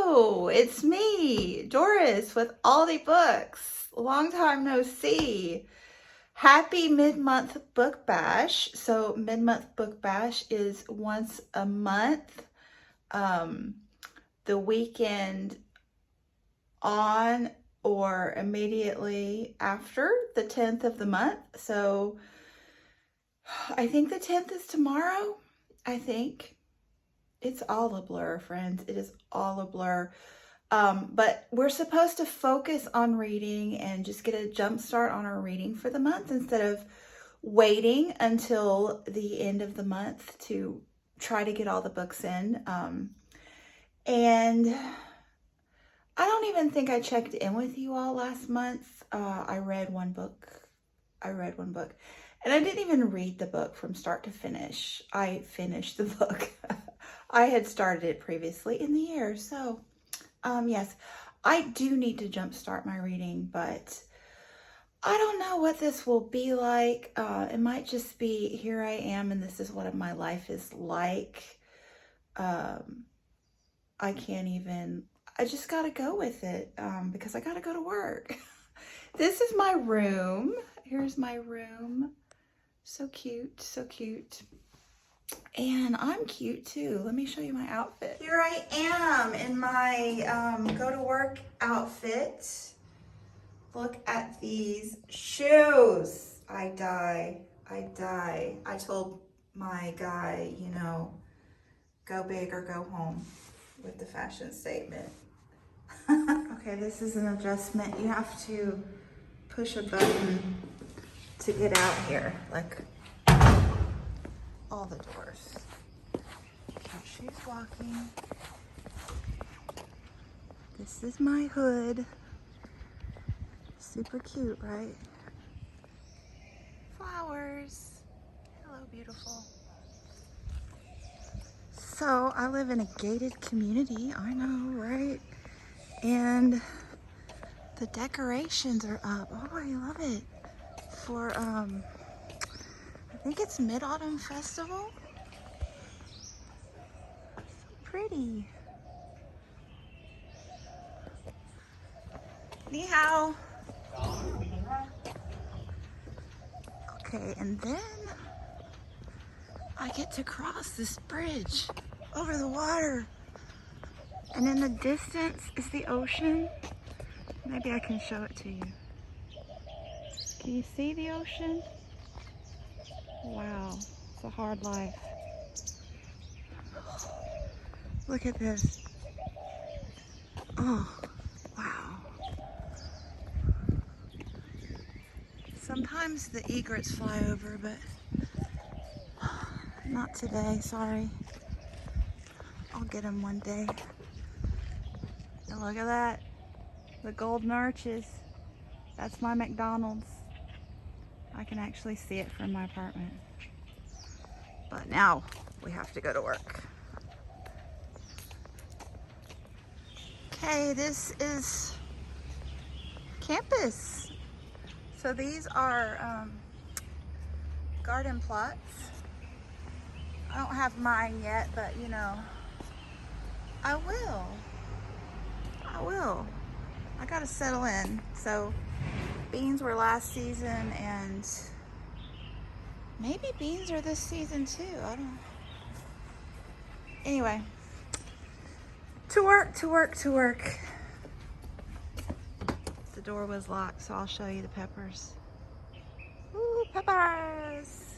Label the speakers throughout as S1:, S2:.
S1: Hello, it's me, Doris with Aldi Books. Long time no see. Happy mid-month book bash. So mid-month book bash is once a month, um, the weekend on or immediately after the 10th of the month. So I think the 10th is tomorrow. I think it's all a blur, friends. It is all a blur. But we're supposed to focus on reading and just get a jump start on our reading for the month instead of waiting until the end of the month to try to get all the books in. And I don't even think I checked in with you all last month. I read one book. And I didn't even read the book from start to finish. I finished the book. I had started it previously in the year, so yes, I do need to jumpstart my reading, but I don't know what this will be like. It might just be, here I am, and this is what my life is like. I just gotta go with it, because I gotta go to work. This is my room. Here's my room. So cute, so cute. And I'm cute too. Let me show you my outfit. Here I am in my go to work outfit. Look at these shoes. I die. I told my guy, you know, go big or go home with the fashion statement. Okay, this is an adjustment. You have to push a button to get out here, like all the doors. Okay, she's walking. This is my hood. Super cute, right? Flowers. Hello, beautiful. So I live in a gated community. I know, right? And the decorations are up. Oh, I love it. For I think it's Mid-Autumn Festival. So pretty. Ni hao. Okay, and then I get to cross this bridge over the water. And in the distance is the ocean. Maybe I can show it to you. Can you see the ocean? Wow, it's a hard life. Look at this. Oh, wow. Sometimes the egrets fly over, but not today, sorry. I'll get them one day. And look at that, the golden arches. That's my McDonald's. I can actually see it from my apartment. But now we have to go to work. Okay, this is campus. So these are garden plots. I don't have mine yet, but you know, I will. I gotta settle in. So beans were last season, and maybe beans are this season too. I don't know. Anyway, to work. The door was locked, so I'll show you the peppers. Ooh, peppers!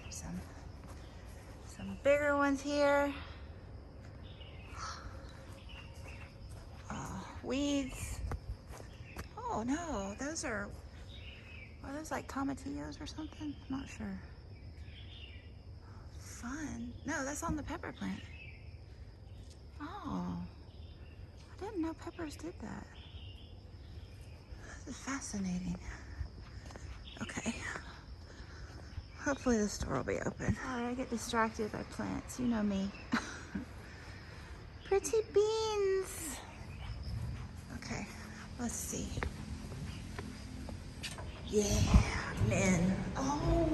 S1: Some bigger ones here. Weeds. Oh no, those are those like tomatillos or something? I'm not sure. Fun. No, that's on the pepper plant. Oh, I didn't know peppers did that. This is fascinating. Okay. Hopefully the store will be open. Sorry, I get distracted by plants. You know me. Pretty beans. Okay, let's see. Yeah, I'm in. Oh,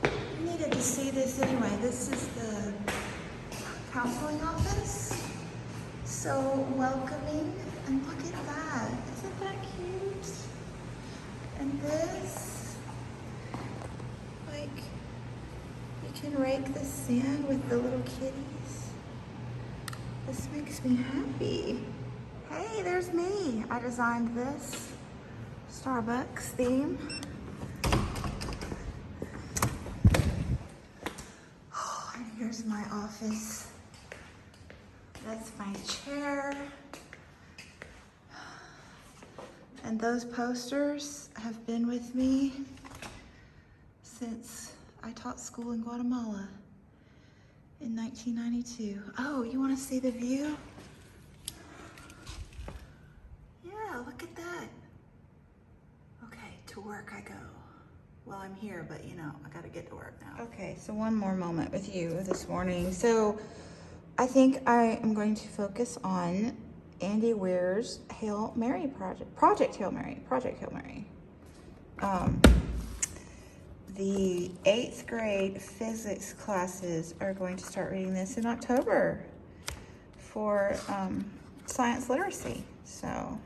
S1: I needed to see this anyway. This is the counseling office. so welcoming. And look at that. Isn't that cute? And this, like, you can rake the sand with the little kitties. This makes me happy. Hey, there's me. I designed this Starbucks theme. Oh, and here's my office. That's my chair. And those posters have been with me since I taught school in Guatemala in 1992. Oh, you want to see the view? Yeah, look at that. Okay, to work I go. Well, I'm here, but you know, I gotta get to work now. Okay, so one more moment with you this morning. So I think I am going to focus on Andy Weir's Hail Mary Project Hail Mary. The 8th grade physics classes are going to start reading this in October for science literacy. So,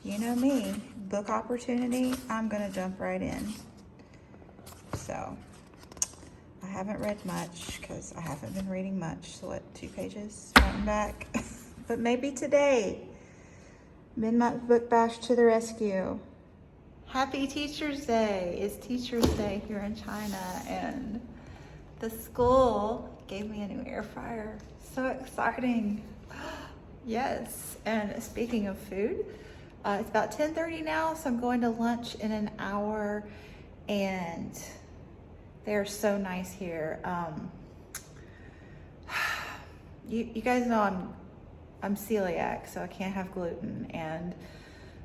S1: you know me, book opportunity, I'm gonna jump right in. So, I haven't read much because I haven't been reading much. So what, 2 pages front and back? But maybe today, Mid-Month Book Bash to the rescue. Happy Teacher's Day. It's Teacher's Day here in China, and the school gave me a new air fryer. So exciting. Yes, and speaking of food, it's about 10:30 now, so I'm going to lunch in an hour, and they're so nice here. You guys know I'm celiac, so I can't have gluten, and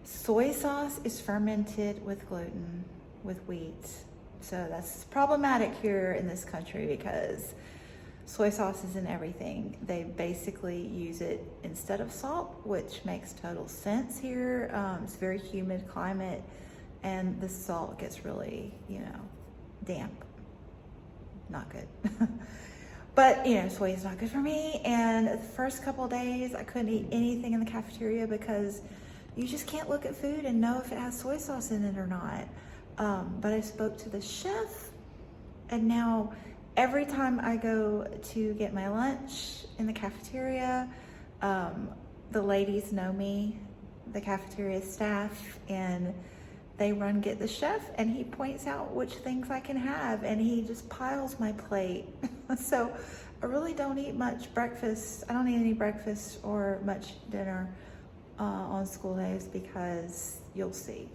S1: soy sauce is fermented with gluten, with wheat. So that's problematic here in this country because soy sauce is in everything. They basically use it instead of salt, which makes total sense here. It's a very humid climate, and the salt gets really, damp. Not good. But, soy is not good for me. And the first couple of days, I couldn't eat anything in the cafeteria because you just can't look at food and know if it has soy sauce in it or not. But I spoke to the chef, and now every time I go to get my lunch in the cafeteria, the ladies know me, the cafeteria staff, and they run get the chef, and he points out which things I can have, and he just piles my plate. So I really don't eat much breakfast. I don't eat any breakfast or much dinner on school days because you'll see.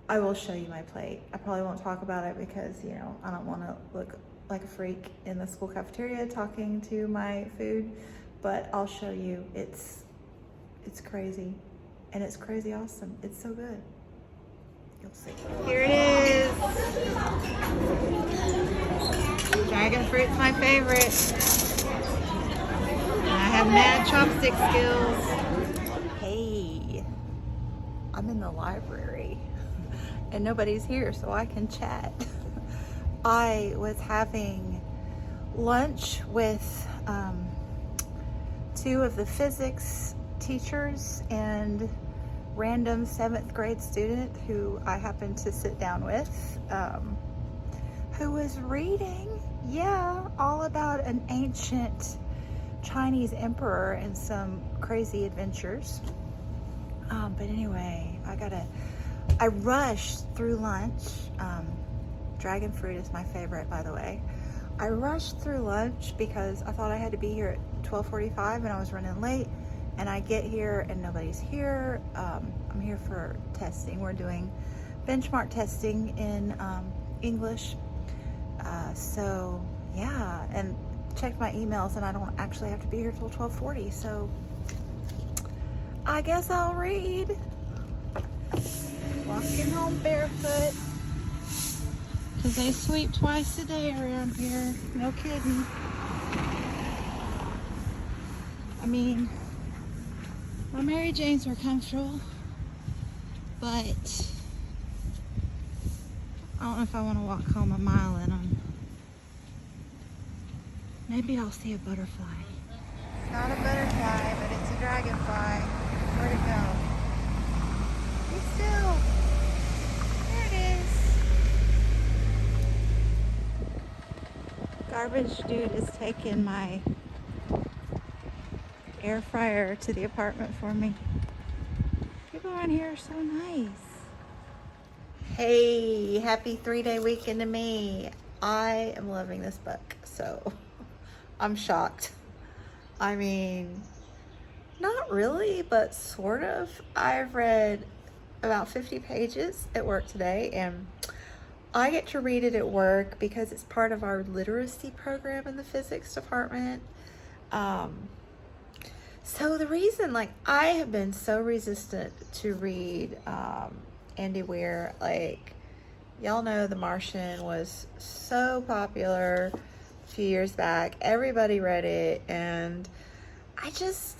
S1: I will show you my plate. I probably won't talk about it because, I don't want to look like a freak in the school cafeteria talking to my food, but I'll show you. It's crazy, and it's crazy awesome. It's so good. You'll see. Here it is. Dragon fruit's my favorite. And I have mad chopstick skills. Hey, I'm in the library and nobody's here, so I can chat. I was having lunch with 2 of the physics teachers and random 7th grade student who I happened to sit down with, who was reading, all about an ancient Chinese emperor and some crazy adventures. But anyway, I rushed through lunch. Dragon fruit is my favorite, by the way. I rushed through lunch because I thought I had to be here at 12:45 and I was running late. And I get here and nobody's here. I'm here for testing. We're doing benchmark testing in English. So yeah, and checked my emails and I don't actually have to be here till 12:40. So I guess I'll read. Walking home barefoot. Cause they sweep twice a day around here. No kidding. I mean, my Mary Janes are comfortable, but I don't know if I want to walk home a mile in them. Maybe I'll see a butterfly. It's not a butterfly, but it's a Garbage dude is taking my air fryer to the apartment for me. People around here are so nice. Hey, happy 3-day weekend to me. I am loving this book, so I'm shocked. I mean, not really, but sort of. I've read about 50 pages at work today, and I get to read it at work because it's part of our literacy program in the physics department. So the reason, like, I have been so resistant to read Andy Weir. Like, y'all know The Martian was so popular a few years back. Everybody read it, and I just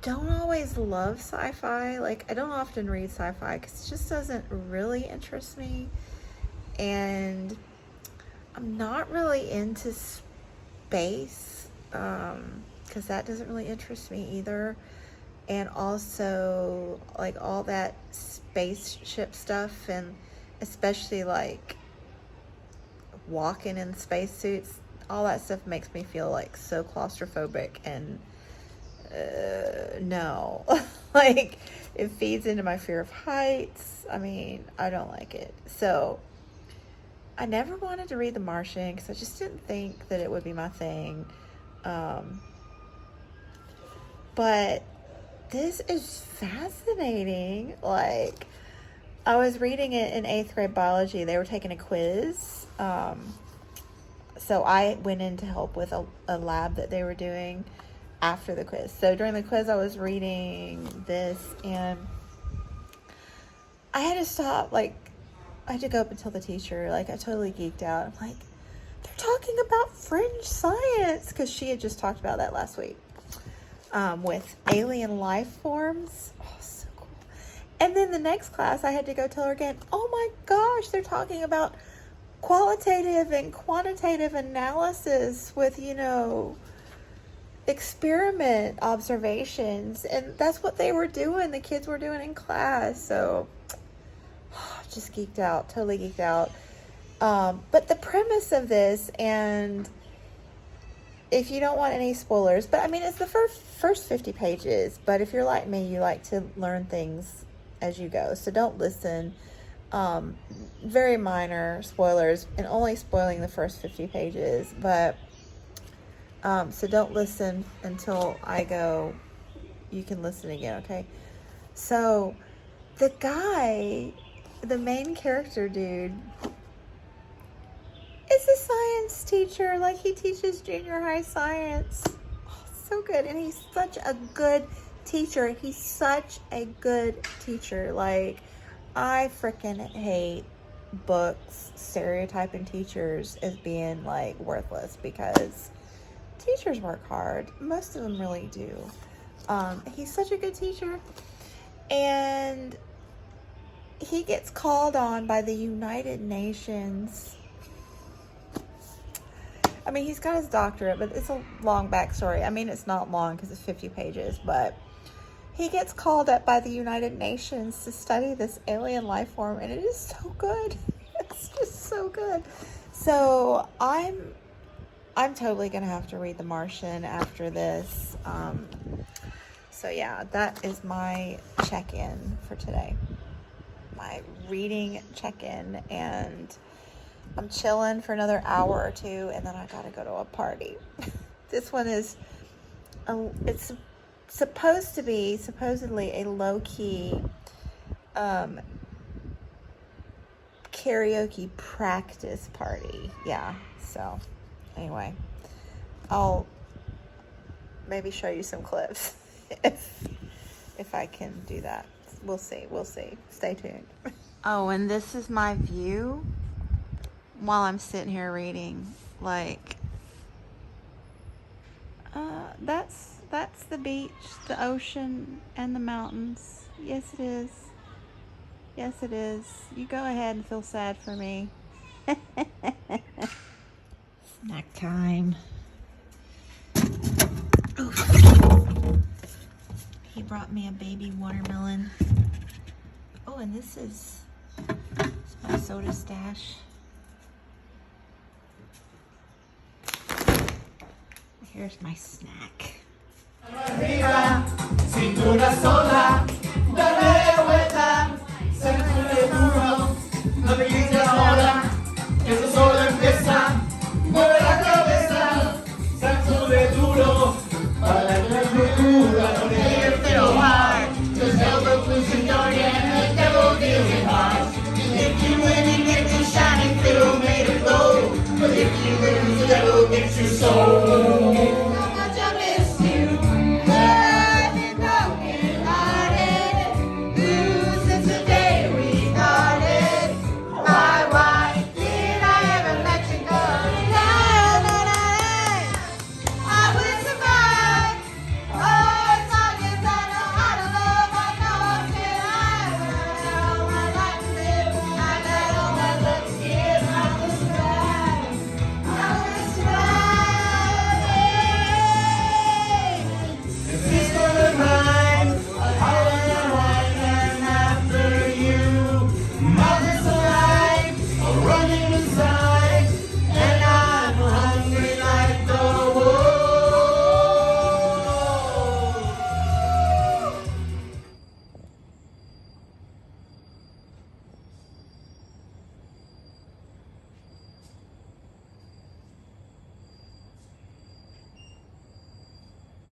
S1: don't always love sci-fi. Like, I don't often read sci-fi because it just doesn't really interest me, and I'm not really into space because that doesn't really interest me either. And also, like, all that spaceship stuff, and especially like walking in spacesuits, all that stuff makes me feel like so claustrophobic, and no. Like, it feeds into my fear of heights. I mean, I don't like it. So I never wanted to read The Martian because I just didn't think that it would be my thing. But this is fascinating. Like, I was reading it in 8th grade biology. They were taking a quiz. So I went in to help with a lab that they were doing after the quiz. So during the quiz, I was reading this, and I had to stop. Like, I had to go up and tell the teacher. Like, I totally geeked out. I'm like, they're talking about fringe science, because she had just talked about that last week with alien life forms. Oh, so cool. And then the next class, I had to go tell her again, oh my gosh, they're talking about qualitative and quantitative analysis with, you know, experiment observations. And that's what they were doing, the kids were doing in class. So just geeked out, totally geeked out. But the premise of this, and if you don't want any spoilers, but I mean, it's the first 50 pages, but if you're like me, you like to learn things as you go, so don't listen. Very minor spoilers, and only spoiling the first 50 pages, but so don't listen until I go. You can listen again, okay? So the guy, the main character dude, is a science teacher. Like, he teaches junior high science. Oh, so good. And he's such a good teacher. He's such a good teacher. Like, I freaking hate books stereotyping teachers as being, like, worthless, because teachers work hard. Most of them really do. He's such a good teacher. And he gets called on by the United Nations. I mean, he's got his doctorate, but it's a long backstory. I mean, it's not long because it's 50 pages, but he gets called up by the United Nations to study this alien life form, and it is so good. It's just so good. So I'm totally gonna have to read The Martian after this. So yeah, that is my check-in for today. My reading check-in, and I'm chilling for another hour or two, and then I gotta go to a party. This one is, it's supposed to be, supposedly, a low-key karaoke practice party. Yeah, so anyway, I'll maybe show you some clips if I can do that. We'll see. Stay tuned. Oh, and this is my view while I'm sitting here reading. Like, that's the beach, the ocean, and the mountains. Yes, it is. Yes, it is. You go ahead and feel sad for me. Snack time. Oof. He brought me a baby watermelon. Oh, and this is my soda stash. Here's my snack.
S2: Cintura sola,